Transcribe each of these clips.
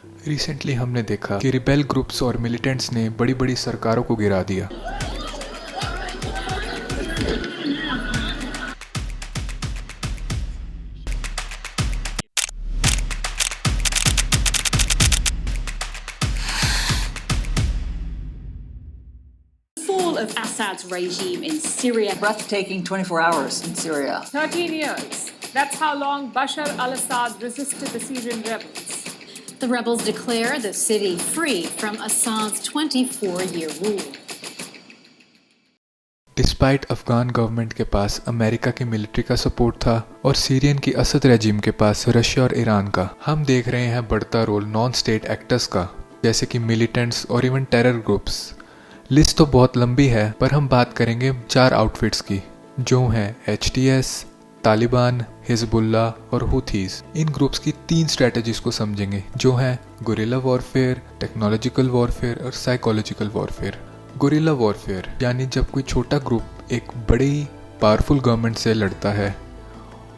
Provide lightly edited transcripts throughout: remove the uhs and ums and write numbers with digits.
Recently हमने देखा कि रिबेल ग्रुप्स और मिलिटेंट्स ने बड़ी बड़ी सरकारों को गिरा दिया। Fall of Assad's regime in Syria. Breathtaking 24 hours in Syria. 13 years. That's how long Bashar al-Assad resisted the Syrian rebels. The rebels declare the city free from Assad's 24-year rule. Despite Afghan government के पास America की military का support था और Syrian की Asad regime के पास Russia और Iran का, हम देख रहे हैं बढ़ता रोल नॉन स्टेट एक्टर्स का, जैसे कि मिलिटेंट्स और इवन टेरर ग्रुप्स। लिस्ट तो बहुत लंबी है, पर हम बात करेंगे 4 आउटफिट्स की, जो हैं HTS, तालिबान, हिजबुल्ला और हुथीज। इन ग्रुप्स की 3 स्ट्रेटजीज को समझेंगे, जो हैं गुरिल्ला वॉरफेयर, टेक्नोलॉजिकल वॉरफेयर और साइकोलॉजिकल वॉरफेयर। गुरिल्ला वॉरफेयर यानी जब कोई छोटा ग्रुप एक बड़ी पावरफुल गवर्नमेंट से लड़ता है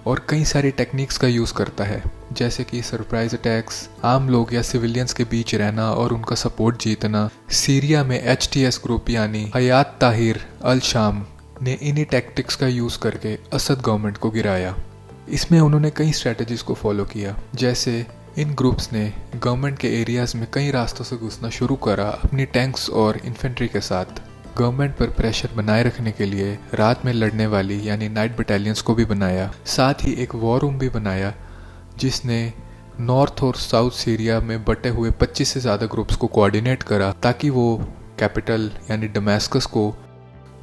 और कई सारी टेक्निक्स का यूज़ करता है, जैसे कि सरप्राइज अटैक्स, आम लोग या सिविलियंस के बीच रहना और उनका सपोर्ट जीतना। सीरिया में HTS ग्रुप यानी हयात ताहिर अल शाम ने इन्हीं टैक्टिक्स का यूज़ करके असद गवर्नमेंट को गिराया। इसमें उन्होंने कई स्ट्रेटजीज को फॉलो किया, जैसे इन ग्रुप्स ने गवर्नमेंट के एरियाज़ में कई रास्तों से घुसना शुरू करा अपनी टैंक्स और इन्फेंट्री के साथ। गवर्नमेंट पर प्रेशर बनाए रखने के लिए रात में लड़ने वाली यानी नाइट बटालियंस को भी बनाया। साथ ही एक वॉर रूम भी बनाया, जिसने नॉर्थ और साउथ सीरिया में बटे हुए 25 से ज़्यादा ग्रुप्स को कोऑर्डिनेट करा, ताकि वो कैपिटल यानी डमैस्कस को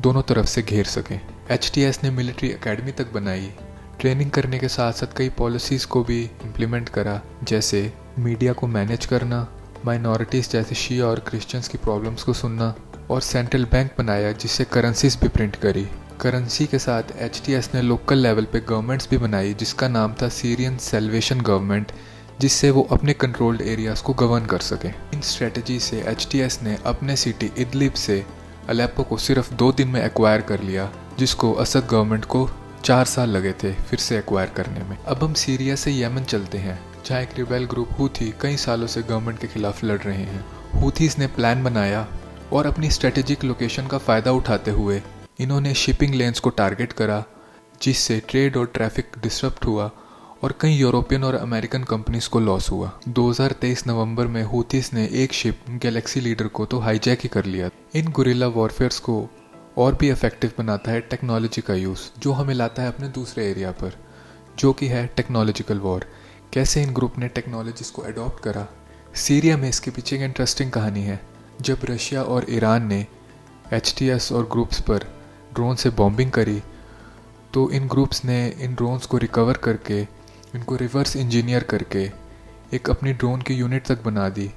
दोनों तरफ से घेर सकें। HTS ने मिलिट्री एकेडमी तक बनाई। ट्रेनिंग करने के साथ साथ कई पॉलिसीज़ को भी इम्प्लीमेंट करा, जैसे मीडिया को मैनेज करना, माइनॉरिटीज़ जैसे शिया और क्रिश्चियंस की प्रॉब्लम्स को सुनना, और सेंट्रल बैंक बनाया जिससे करेंसीज भी प्रिंट करी। करेंसी के साथ HTS ने लोकल लेवल पे गवर्नमेंट्स भी बनाई, जिसका नाम था सीरियन सैल्वेशन गवर्नमेंट, जिससे वो अपने कंट्रोल्ड एरियाज़ को गवर्न कर सकें। इन स्ट्रेटजी से HTS ने अपने सिटी इदलिब से अलेप्पो को सिर्फ 2 दिन में एक्वायर कर लिया, जिसको असद गवर्नमेंट को 4 साल लगे थे फिर से एक्वायर करने में। अब हम सीरिया से यमन चलते हैं, जहाँ एक रिबेल ग्रुप हुथी कई सालों से गवर्नमेंट के खिलाफ लड़ रहे हैं। हुथीज ने प्लान बनाया और अपनी स्ट्रेटेजिक लोकेशन का फ़ायदा उठाते हुए इन्होंने शिपिंग लेन्स को टारगेट करा, जिससे ट्रेड और ट्रैफिक डिसरप्ट हुआ और कई यूरोपियन और अमेरिकन कंपनीज को लॉस हुआ। 2023 नवंबर में हुथीज ने एक शिप गैलेक्सी लीडर को तो हाईजैक ही कर लिया। इन गुरिल्ला वॉरफेयर्स को और भी इफेक्टिव बनाता है टेक्नोलॉजी का यूज़, जो हमें लाता है अपने दूसरे एरिया पर, जो कि है टेक्नोलॉजिकल वॉर। कैसे इन ग्रुप ने टेक्नोलॉजीज़ को अडॉप्ट करा। सीरिया में इसके पीछे एक इंटरेस्टिंग कहानी है। जब रशिया और ईरान ने HTS और ग्रुप्स पर ड्रोन से बॉम्बिंग करी, तो इन ग्रुप्स ने इन ड्रोन्स को रिकवर करके इनको रिवर्स इंजीनियर करके एक अपनी ड्रोन की यूनिट तक बना दी,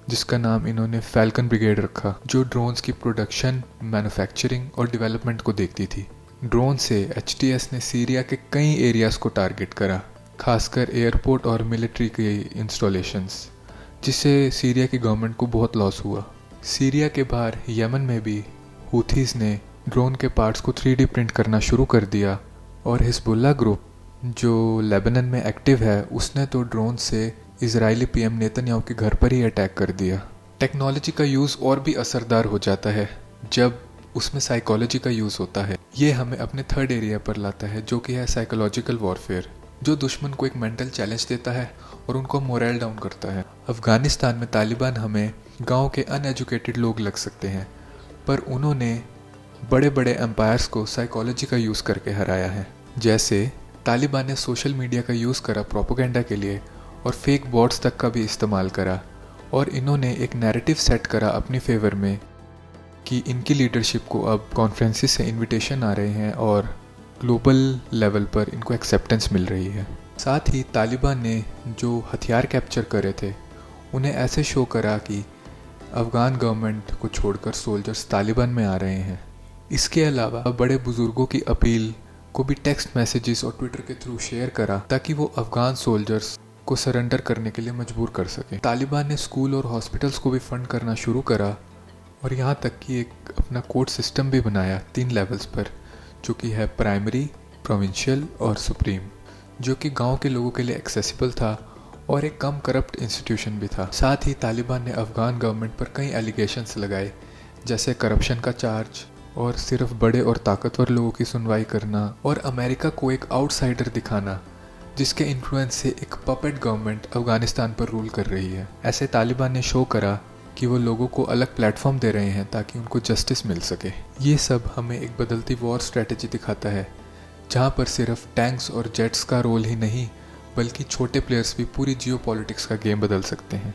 जिसका नाम इन्होंने फैल्कन ब्रिगेड रखा, जो ड्रोन्स की प्रोडक्शन, मैन्युफैक्चरिंग और डेवलपमेंट को देखती थी। ड्रोन से HTS ने सीरिया के कई एरियाज़ को टारगेट करा, खासकर एयरपोर्ट और मिलिट्री के इंस्टॉलेशंस, जिससे सीरिया की गवर्नमेंट को बहुत लॉस हुआ। सीरिया के बाहर यमन में भी हुथीज ने ड्रोन के पार्ट्स को 3D प्रिंट करना शुरू कर दिया, और हिजबुल्ला ग्रुप जो लेबनान में एक्टिव है, उसने तो ड्रोन से इजरायली PM नेतन्याहू के घर पर ही अटैक कर दिया। टेक्नोलॉजी का यूज़ और भी असरदार हो जाता है जब उसमें साइकोलॉजी का यूज़ होता है। ये हमें अपने थर्ड एरिया पर लाता है, जो कि है साइकोलॉजिकल वॉरफेयर, जो दुश्मन को एक मेंटल चैलेंज देता है और उनको मोरल डाउन करता है। अफगानिस्तान में तालिबान हमें गांव के अनएजुकेटेड लोग लग सकते हैं, पर उन्होंने बड़े बड़े एम्पायर्स को साइकोलॉजी का यूज़ करके हराया है। जैसे तालिबान ने सोशल मीडिया का यूज़ करा प्रोपेगेंडा के लिए और फेक बॉट्स तक का भी इस्तेमाल करा, और इन्होंने एक नैरेटिव सेट करा अपनी फेवर में कि इनकी लीडरशिप को अब कॉन्फ्रेंसेस से इनविटेशन आ रहे हैं और ग्लोबल लेवल पर इनको एक्सेप्टेंस मिल रही है। साथ ही तालिबान ने जो हथियार कैप्चर करे थे, उन्हें ऐसे शो करा कि अफ़गान गवर्नमेंट को छोड़कर सोल्जर्स तालिबान में आ रहे हैं। इसके अलावा बड़े बुजुर्गों की अपील को भी टेक्स्ट मैसेजेस और ट्विटर के थ्रू शेयर करा, ताकि वो अफ़गान सोल्जर्स को सरेंडर करने के लिए मजबूर कर सके। तालिबान ने स्कूल और हॉस्पिटल्स को भी फंड करना शुरू करा, और यहाँ तक कि एक अपना कोर्ट सिस्टम भी बनाया 3 लेवल्स पर, जो कि है प्राइमरी, प्रोविंशियल और सुप्रीम, जो कि गांव के लोगों के लिए एक्सेसिबल था और एक कम करप्ट इंस्टीट्यूशन भी था। साथ ही तालिबान ने अफगान गवर्नमेंट पर कई एलिगेशंस लगाए, जैसे करप्शन का चार्ज और सिर्फ बड़े और ताकतवर लोगों की सुनवाई करना और अमेरिका को एक आउटसाइडर दिखाना, जिसके इन्फ्लुएंस से एक पपेट गवर्नमेंट अफगानिस्तान पर रूल कर रही है। ऐसे तालिबान ने शो करा कि वो लोगों को अलग प्लेटफॉर्म दे रहे हैं ताकि उनको जस्टिस मिल सके। ये सब हमें एक बदलती वॉर स्ट्रेटेजी दिखाता है, जहाँ पर सिर्फ टैंक्स और जेट्स का रोल ही नहीं बल्कि छोटे प्लेयर्स भी पूरी जियोपॉलिटिक्स का गेम बदल सकते हैं।